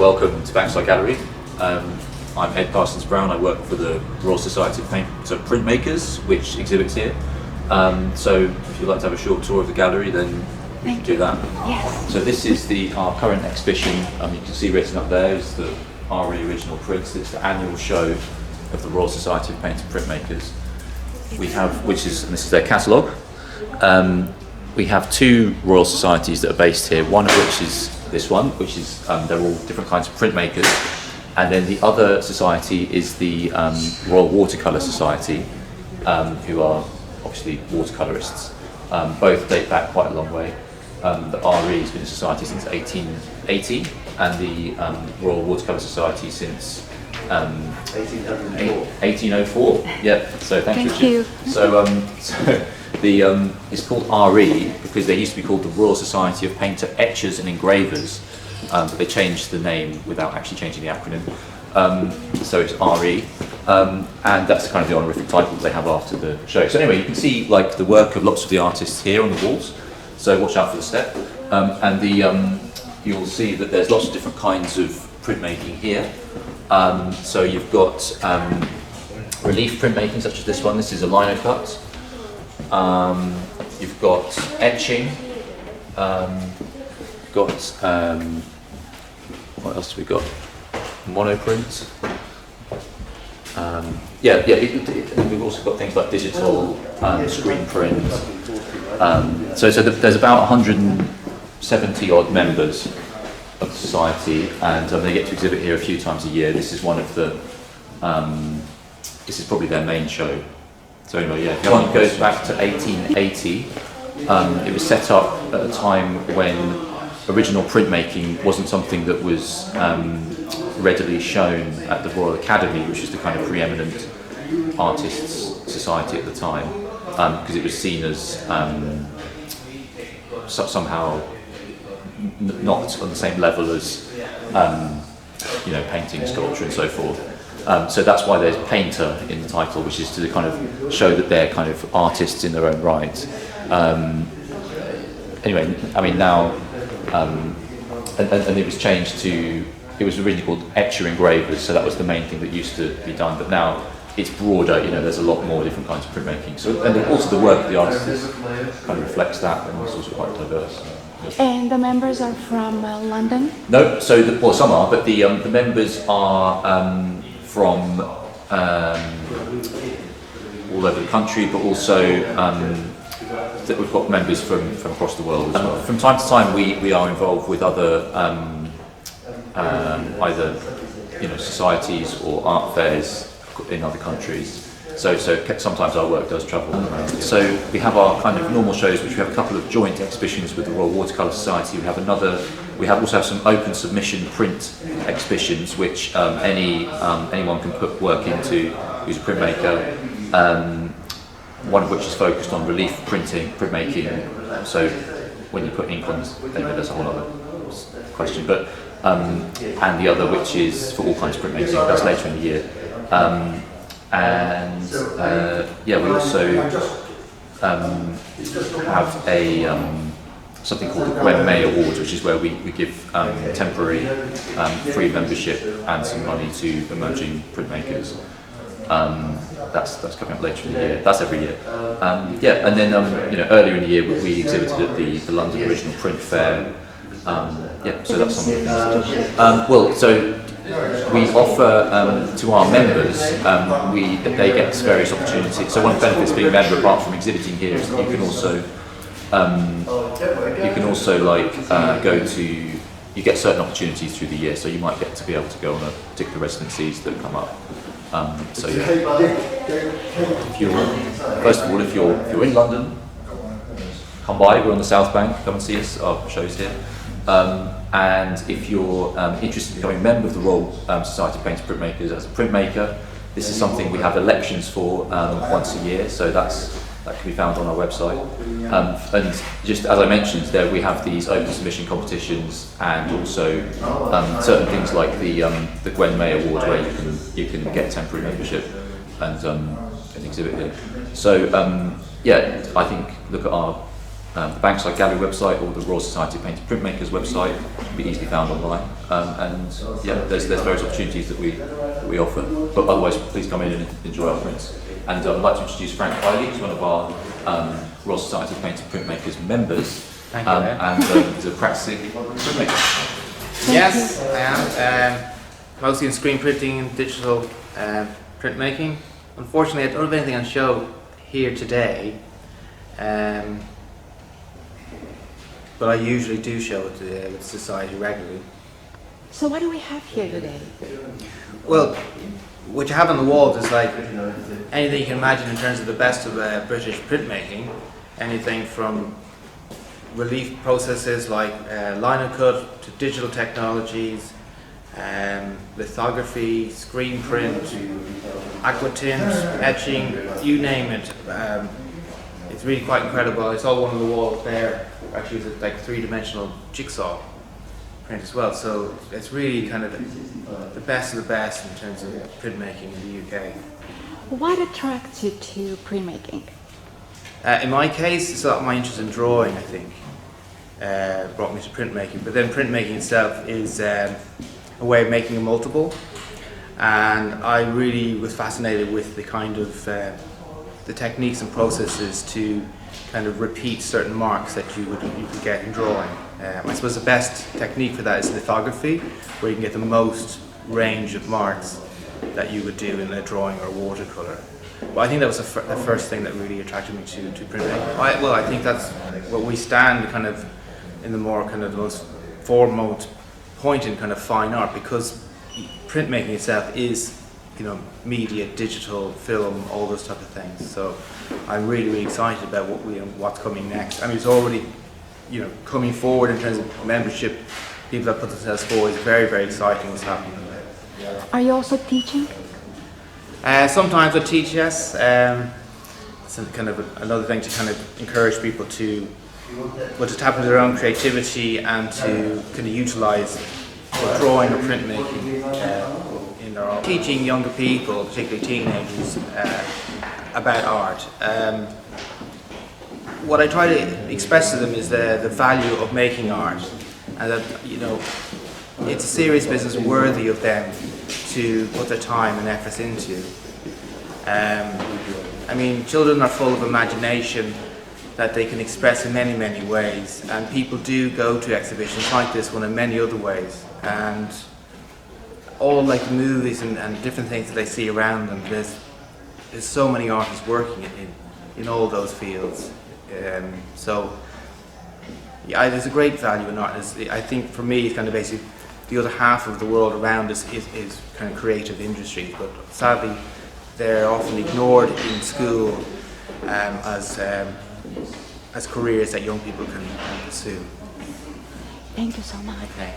welcome to Bankside Gallery. I'm Ed Parsons-Brown. I work for the Royal Society of Printmakers, which exhibits here. So if you'd like to have a short tour of the gallery, then we can do that. Yes. So this is our current exhibition. You can see written up there is the RE original prints. It's the annual show of the Royal Society of Printmakers. We have, and this is their catalogue. We have two Royal Societies that are based here, one of which is this one, which is, they're all different kinds of printmakers. And then the other society is the Royal Watercolour Society, who are obviously watercolourists. Both date back quite a long way. The RE has been a society since 1880, and the Royal Watercolour Society since 1804. Yep. So thank you. So it's called RE because they used to be called the Royal Society of Painter Etchers and Engravers, but they changed the name without actually changing the acronym. So it's RE, and that's kind of the honorific title that they have after the show. So anyway, you can see like the work of lots of the artists here on the walls. So watch out for the step, and you'll see that there's lots of different kinds of printmaking here. So you've got relief printmaking, such as this one. This is a lino cut. You've got etching. What else have we got? Monoprint. We've also got things like digital, screen print. So there's about 170 odd members of the society, and they get to exhibit here a few times a year. This is one of the. This is probably their main show. So anyway, yeah, the one goes back to 1880. It was set up at a time when original printmaking wasn't something that was readily shown at the Royal Academy, which is the kind of preeminent artists' society at the time, because it was seen as somehow not on the same level as painting, sculpture, and so forth. So that's why there's painter in the title, which is to kind of show that they're kind of artists in their own right. Anyway, I mean now, and it was changed to, it was originally called etcher engravers, so that was the main thing that used to be done, but now it's broader, there's a lot more different kinds of printmaking. So, and also the work of the artists kind of reflects that, and it's also quite diverse. And the members are from London? No, so some are, but the members are from all over the country, but also that we've got members from across the world as well. From time to time, we are involved with other either societies or art fairs in other countries. So sometimes our work does travel around. So we have our kind of normal shows, which we have a couple of joint exhibitions with the Royal Watercolour Society. We also have some open submission print exhibitions, which anyone can put work into who's a printmaker. One of which is focused on relief printmaking. So when you put ink on, anyway, that's a whole other question. But and the other, which is for all kinds of printmaking, that's later in the year. We also have something called the Gwen May Awards, which is where we give temporary free membership and some money to emerging printmakers. That's coming up later in the year. That's every year. And then earlier in the year we exhibited at the London Original Print Fair. So that's some of the things. So we offer to our members, they get various opportunities. So one of the benefits of being a member, apart from exhibiting here, is that you can also you get certain opportunities through the year. So you might get to be able to go on a particular residencies that come up. First of all, if you're in London, come by. We're on the South Bank. Come and see us. Our shows here. And if you're interested in becoming a member of the Royal Society of Painter Printmakers as a printmaker, this is something we have elections for once a year. So that can be found on our website. And just as I mentioned, there we have these open submission competitions, and also certain things like the Gwen May Award, where you can get temporary membership and exhibit here. So I think look at our the Bankside Gallery website or the Royal Society of Painting Printmakers website can be easily found online. And yeah, there's various opportunities that we offer. But otherwise, please come in and enjoy our prints. And I'd like to introduce Frank Hiley, who's one of our Royal Society of Painting Printmakers members. Thank you. And he's a practicing printmaker. Yes, I am. Mostly in screen printing and digital printmaking. Unfortunately, I don't have anything on show here today. But I usually do show it with society regularly. So what do we have here today? Well, what you have on the walls is like anything you can imagine in terms of the best of British printmaking. Anything from relief processes like lino cut to digital technologies, lithography, screen print, aquatint, etching, you name it. It's really quite incredible. I saw one of the walls there. Actually, it's like three-dimensional jigsaw print as well. So it's really kind of the best of the best in terms of printmaking in the UK. What attracts you to printmaking? In my case, it's a lot of my interest in drawing, I think, brought me to printmaking. But then printmaking itself is a way of making a multiple. And I really was fascinated with the kind of the techniques and processes to kind of repeat certain marks that you could get in drawing. I suppose the best technique for that is lithography, where you can get the most range of marks that you would do in a drawing or watercolour. Well, I think that was the first thing that really attracted me to printmaking. I think that's where we stand kind of in the more kind of the most foremost point in kind of fine art, because printmaking itself is, you know, media, digital, film, all those type of things. So I'm really, really excited about what's coming next. I mean, it's already, you know, coming forward in terms of membership. People that put themselves forward. It's very, very exciting what's happening. Are you also teaching? Sometimes I teach, yes. It's kind of another thing to kind of encourage people to tap into their own creativity and to kind of utilise drawing or printmaking in their own. Teaching younger people, particularly teenagers, about art. What I try to express to them is the value of making art, and that, you know, it's a serious business worthy of them to put their time and efforts into. I mean, children are full of imagination that they can express in many, many ways, and people do go to exhibitions like this one in many other ways, and all like the movies and different things that they see around them. There's so many artists working in all those fields. So yeah, there's a great value in art. I think for me, it's kind of basically the other half of the world around us is kind of creative industries, but sadly they're often ignored in school as careers that young people can pursue. Thank you so much. Okay.